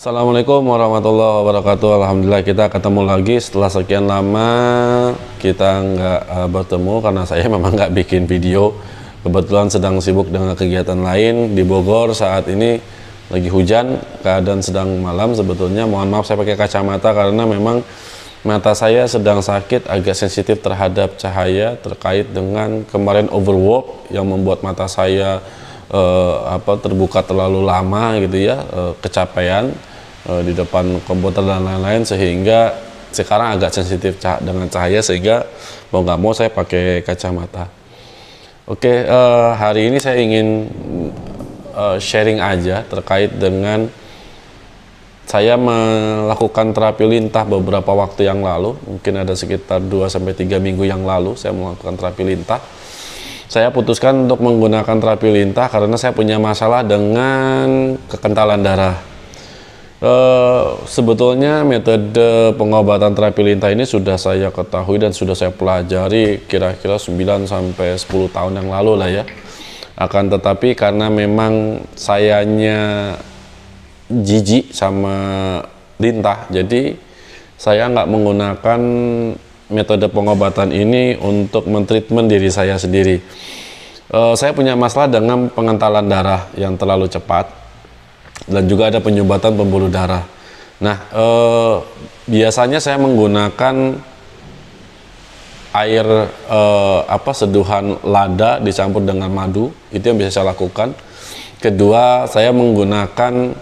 Assalamualaikum warahmatullahi wabarakatuh. Alhamdulillah kita ketemu lagi setelah sekian lama kita nggak bertemu karena saya memang nggak bikin video. Kebetulan sedang sibuk dengan kegiatan lain di Bogor. Saat ini lagi hujan, keadaan sedang malam sebetulnya. Mohon maaf saya pakai kacamata karena memang mata saya sedang sakit, agak sensitif terhadap cahaya terkait dengan kemarin overwork yang membuat mata saya terbuka terlalu lama gitu ya, kecapean di depan komputer dan lain-lain, sehingga sekarang agak sensitif dengan cahaya, sehingga mau nggak mau saya pakai kacamata. Oke, hari ini saya ingin sharing aja terkait dengan saya melakukan terapi lintah beberapa waktu yang lalu, mungkin ada sekitar 2-3 minggu yang lalu saya melakukan terapi lintah. Saya putuskan untuk menggunakan terapi lintah karena saya punya masalah dengan kekentalan darah. Sebetulnya metode pengobatan terapi lintah ini sudah saya ketahui dan sudah saya pelajari kira-kira 9-10 tahun yang lalu lah ya. Akan tetapi karena memang sayanya jijik sama lintah, jadi saya nggak menggunakan metode pengobatan ini untuk mentreatment diri saya sendiri. Saya punya masalah dengan pengentalan darah yang terlalu cepat dan juga ada penyumbatan pembuluh darah. Nah, biasanya saya menggunakan air seduhan lada dicampur dengan madu, itu yang biasa saya lakukan. Kedua, saya menggunakan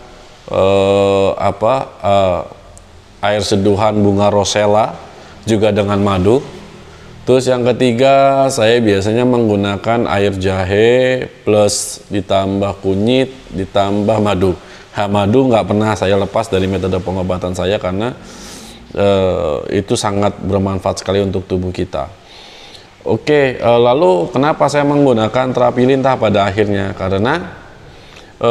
air seduhan bunga rosella juga dengan madu. Terus yang ketiga, saya biasanya menggunakan air jahe plus ditambah kunyit ditambah madu. Madu nggak pernah saya lepas dari metode pengobatan saya karena itu sangat bermanfaat sekali untuk tubuh kita. Oke, lalu kenapa saya menggunakan terapi lintah pada akhirnya? Karena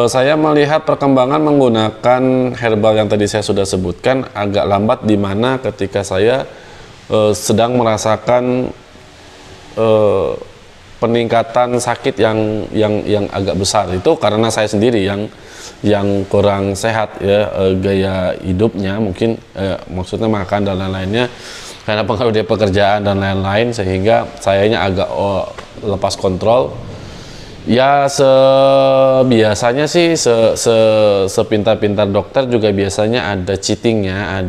saya melihat perkembangan menggunakan herbal yang tadi saya sudah sebutkan agak lambat, di mana ketika saya sedang merasakan peningkatan sakit yang agak besar. Itu karena saya sendiri yang kurang sehat ya, gaya hidupnya mungkin, maksudnya makan dan lain-lainnya, karena pengaruh dari pekerjaan dan lain-lain, sehingga sayanya agak lepas kontrol. Ya biasanya sih sepintar-pintar dokter juga biasanya ada cheatingnya,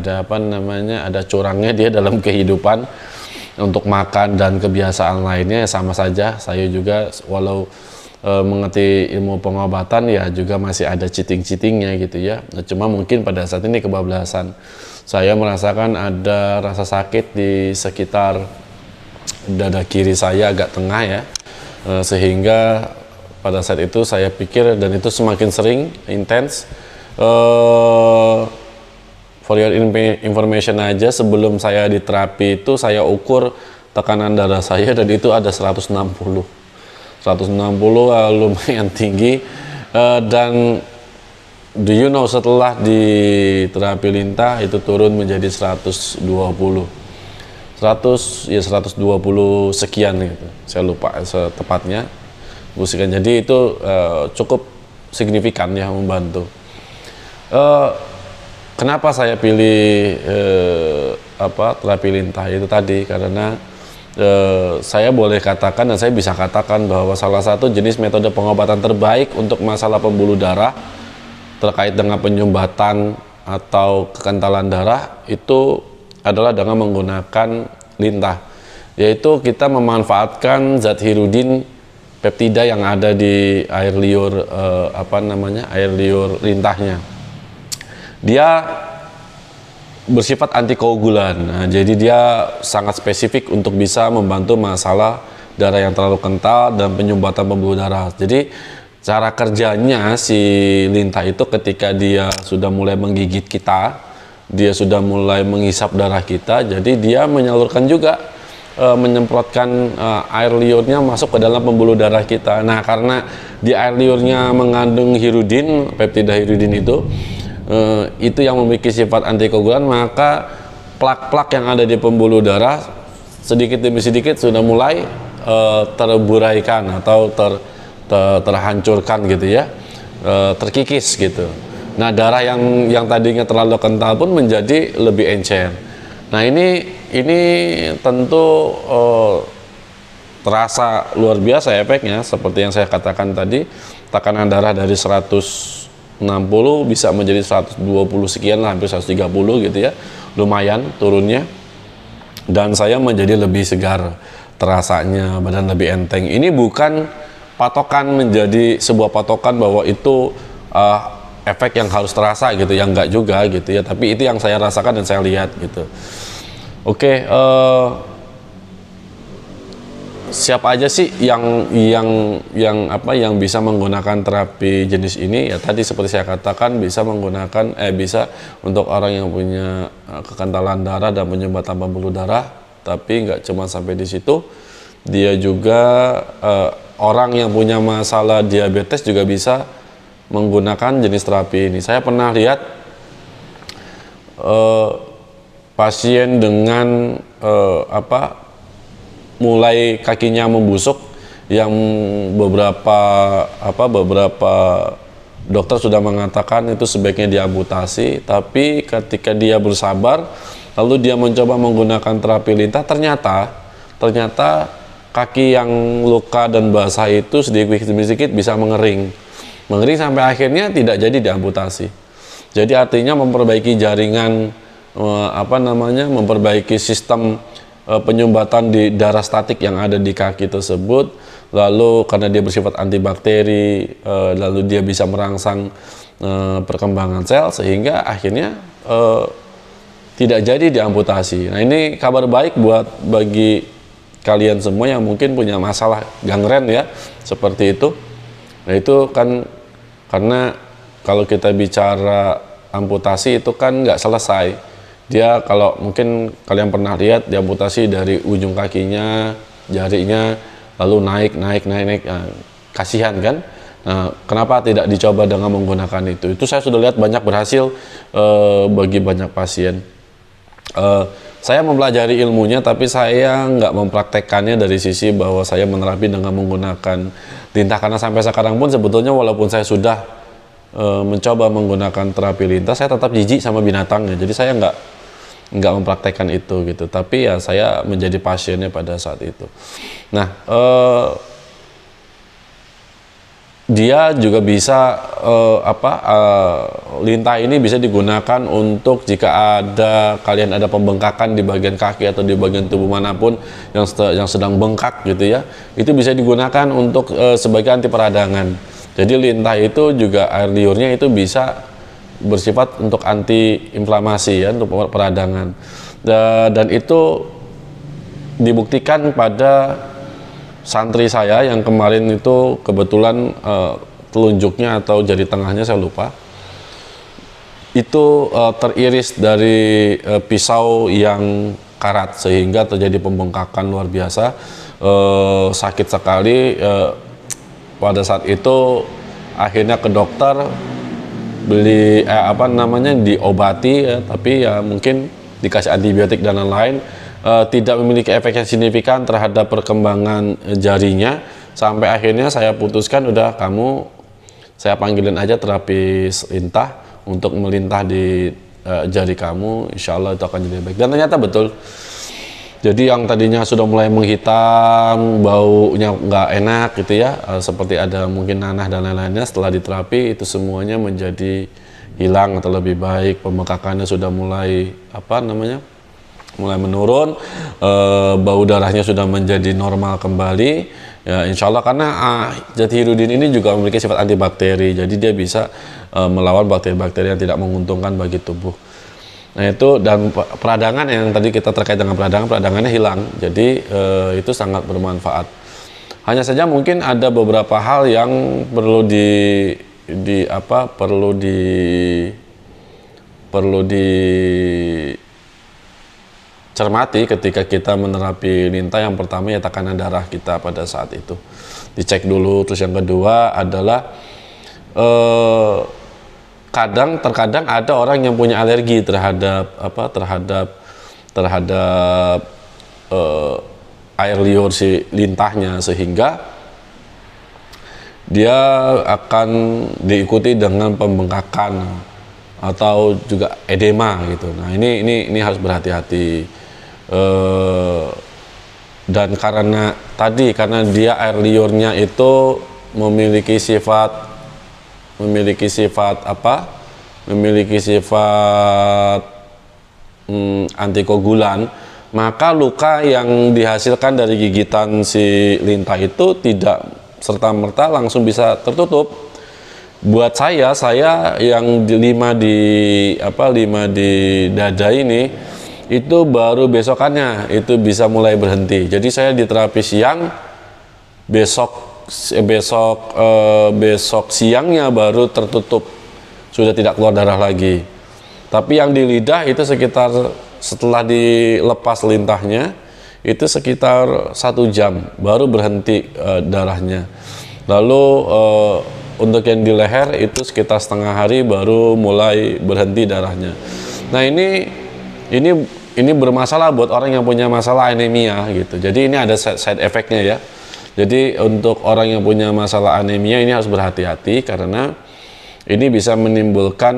ada curangnya dia dalam kehidupan untuk makan dan kebiasaan lainnya. Sama saja saya juga walau mengerti ilmu pengobatan ya juga masih ada cheatingnya gitu ya. Nah, cuma mungkin pada saat ini kebablasan. Saya merasakan ada rasa sakit di sekitar dada kiri saya agak tengah ya, sehingga pada saat itu saya pikir, dan itu semakin sering intens. For your information aja, sebelum saya di terapi itu saya ukur tekanan darah saya dan itu ada 160 lumayan tinggi. Dan do you know, setelah di terapi lintah itu turun menjadi 120 sekian gitu, saya lupa setepatnya musikan. Jadi itu cukup signifikan ya, membantu. Kenapa saya pilih terapi lintah itu tadi? Karena saya boleh katakan dan saya bisa katakan bahwa salah satu jenis metode pengobatan terbaik untuk masalah pembuluh darah terkait dengan penyumbatan atau kekentalan darah itu adalah dengan menggunakan lintah, yaitu kita memanfaatkan zat hirudin peptida yang ada di air liur air liur lintahnya. Dia bersifat antikoagulan. Nah, jadi dia sangat spesifik untuk bisa membantu masalah darah yang terlalu kental dan penyumbatan pembuluh darah. Jadi cara kerjanya si lintah itu ketika dia sudah mulai menggigit kita, dia sudah mulai menghisap darah kita, jadi dia menyalurkan juga, menyemprotkan air liurnya masuk ke dalam pembuluh darah kita. Nah, karena di air liurnya mengandung hirudin, peptida hirudin itu yang memiliki sifat antikoagulan, maka plak-plak yang ada di pembuluh darah sedikit demi sedikit sudah mulai terburaikan atau terhancurkan gitu ya, terkikis gitu. Nah, darah yang tadinya terlalu kental pun menjadi lebih encer. Nah, ini tentu terasa luar biasa efeknya, seperti yang saya katakan tadi, tekanan darah dari 160 bisa menjadi 120 sekian lah, hampir 130 gitu ya, lumayan turunnya, dan saya menjadi lebih segar, terasanya badan lebih enteng. Ini bukan patokan, menjadi sebuah patokan bahwa itu efek yang harus terasa gitu, yang enggak juga gitu ya, tapi itu yang saya rasakan dan saya lihat gitu. Oke, siapa aja sih yang bisa menggunakan terapi jenis ini? Ya tadi seperti saya katakan, bisa menggunakan bisa untuk orang yang punya kekentalan darah dan penyumbat tanpa pembuluh darah, tapi nggak cuma sampai di situ. Dia juga orang yang punya masalah diabetes juga bisa menggunakan jenis terapi ini. Saya pernah lihat pasien dengan mulai kakinya membusuk, yang beberapa dokter sudah mengatakan itu sebaiknya diamputasi, tapi ketika dia bersabar lalu dia mencoba menggunakan terapi lintah, ternyata kaki yang luka dan basah itu sedikit bisa mengering sampai akhirnya tidak jadi diamputasi. Jadi artinya memperbaiki jaringan memperbaiki sistem penyumbatan di darah statik yang ada di kaki tersebut, lalu karena dia bersifat antibakteri, lalu dia bisa merangsang perkembangan sel sehingga akhirnya tidak jadi diamputasi. Nah, ini kabar baik bagi kalian semua yang mungkin punya masalah gangren ya, seperti itu. Nah, itu kan karena kalau kita bicara amputasi itu kan nggak selesai. Dia, kalau mungkin kalian pernah lihat, diamputasi dari ujung kakinya, jarinya, lalu naik, kasihan kan? Nah, kenapa tidak dicoba dengan menggunakan itu? Itu saya sudah lihat banyak berhasil bagi banyak pasien. Saya mempelajari ilmunya, tapi saya nggak mempraktekkannya dari sisi bahwa saya menerapi dengan menggunakan lintah, karena sampai sekarang pun sebetulnya walaupun saya sudah mencoba menggunakan terapi lintah, saya tetap jijik sama binatangnya. Jadi saya nggak mempraktekkan itu gitu, tapi ya saya menjadi pasiennya pada saat itu. Nah, dia juga bisa lintah ini bisa digunakan untuk jika kalian ada pembengkakan di bagian kaki atau di bagian tubuh manapun yang sedang bengkak gitu ya, itu bisa digunakan untuk sebagai anti peradangan. Jadi lintah itu juga air liurnya itu bisa bersifat untuk anti inflamasi ya, untuk peradangan, dan itu dibuktikan pada santri saya yang kemarin itu kebetulan telunjuknya atau jari tengahnya saya lupa itu teriris dari pisau yang karat sehingga terjadi pembengkakan luar biasa, sakit sekali. Pada saat itu akhirnya ke dokter, beli diobati ya, tapi ya mungkin dikasih antibiotik dan lain-lain, tidak memiliki efek yang signifikan terhadap perkembangan jarinya, sampai akhirnya saya putuskan udah saya panggilin aja terapis lintah untuk melintah di jari kamu, insya Allah itu akan jadi baik. Dan ternyata betul. Jadi yang tadinya sudah mulai menghitam, baunya nggak enak gitu ya, seperti ada mungkin nanah dan lain-lainnya, setelah diterapi itu semuanya menjadi hilang atau lebih baik. Pembengkakannya sudah mulai mulai menurun, bau darahnya sudah menjadi normal kembali ya, insya Allah, karena jatihirudin ini juga memiliki sifat antibakteri, jadi dia bisa melawan bakteri-bakteri yang tidak menguntungkan bagi tubuh. Nah itu, dan peradangan yang tadi kita terkait dengan peradangannya hilang, jadi itu sangat bermanfaat. Hanya saja mungkin ada beberapa hal yang perlu dicermati ketika kita menerapi lintah. Yang pertama ya tekanan darah kita pada saat itu dicek dulu. Terus yang kedua adalah terkadang ada orang yang punya alergi terhadap air liur si lintahnya, sehingga dia akan diikuti dengan pembengkakan. atau juga edema gitu. Nah, ini harus berhati-hati. Dan karena dia air liurnya itu memiliki sifat apa? Memiliki sifat antikoagulan, maka luka yang dihasilkan dari gigitan si lintah itu tidak serta-merta langsung bisa tertutup. Buat saya yang 5 di dada ini itu baru besokannya itu bisa mulai berhenti. Jadi saya di terapi siang, besok siangnya baru tertutup, sudah tidak keluar darah lagi. Tapi yang di lidah itu sekitar setelah dilepas lintahnya itu sekitar 1 jam baru berhenti darahnya. Lalu untuk yang di leher itu sekitar setengah hari baru mulai berhenti darahnya. Nah, ini bermasalah buat orang yang punya masalah anemia gitu. Jadi ini ada side effect-nya ya. Jadi untuk orang yang punya masalah anemia ini harus berhati-hati karena ini bisa menimbulkan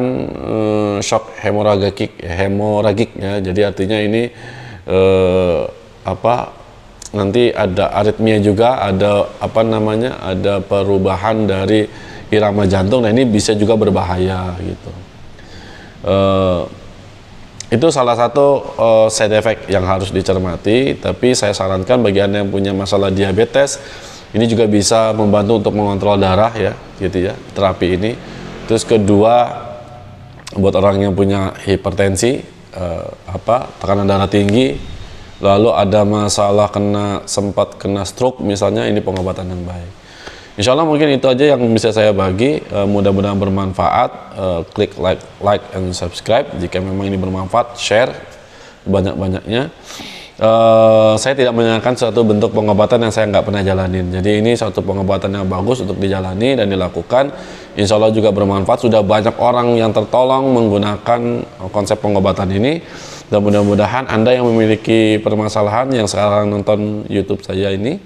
shock hemoragik ya. Jadi artinya ini nanti ada aritmia juga, ada ada perubahan dari irama jantung. Nah, ini bisa juga berbahaya gitu. Itu salah satu side effect yang harus dicermati. Tapi saya sarankan bagi Anda yang punya masalah diabetes, ini juga bisa membantu untuk mengontrol darah ya, gitu ya, terapi ini. Terus kedua, buat orang yang punya hipertensi, tekanan darah tinggi, lalu ada masalah sempat kena stroke misalnya, ini pengobatan yang baik. Insya Allah mungkin itu aja yang bisa saya bagi. Mudah-mudahan bermanfaat. Klik like and subscribe jika memang ini bermanfaat. Share banyak-banyaknya. Saya tidak menyanyikan suatu bentuk pengobatan yang saya nggak pernah jalanin. Jadi ini suatu pengobatan yang bagus untuk dijalani dan dilakukan. Insya Allah juga bermanfaat. Sudah banyak orang yang tertolong menggunakan konsep pengobatan ini. Dan mudah-mudahan Anda yang memiliki permasalahan yang sekarang nonton YouTube saya ini,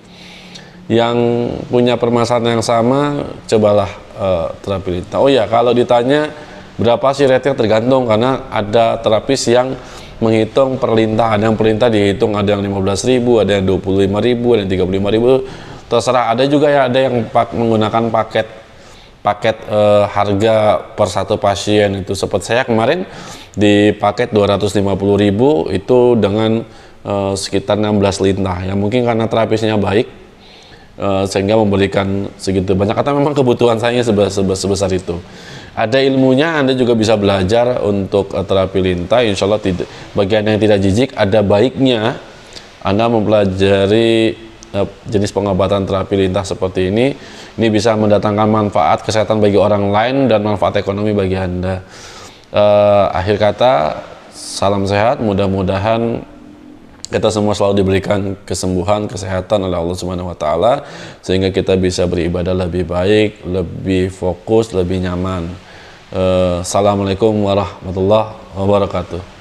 yang punya permasalahan yang sama, cobalah terapi lintah. Oh ya, kalau ditanya berapa sih rate-nya, tergantung, karena ada terapis yang menghitung per lintah. Ada yang per lintah dihitung, ada yang 15.000, ada yang 25.000, ada yang 35.000, terserah. Ada juga ya, ada yang menggunakan paket harga per satu pasien. Itu seperti saya kemarin di paket 250.000 itu dengan sekitar 16 lintah. Ya mungkin karena terapisnya baik, sehingga memberikan segitu banyak, atau memang kebutuhan saya sebesar itu. Ada ilmunya, Anda juga bisa belajar untuk terapi lintah. Insya Allah bagian yang tidak jijik, ada baiknya Anda mempelajari jenis pengobatan terapi lintah seperti ini. Ini bisa mendatangkan manfaat kesehatan bagi orang lain dan manfaat ekonomi bagi Anda. Akhir kata, salam sehat. Mudah-mudahan kita semua selalu diberikan kesembuhan, kesehatan oleh Allah Subhanahu wa taala, sehingga kita bisa beribadah lebih baik, lebih fokus, lebih nyaman. Assalamualaikum warahmatullahi wabarakatuh.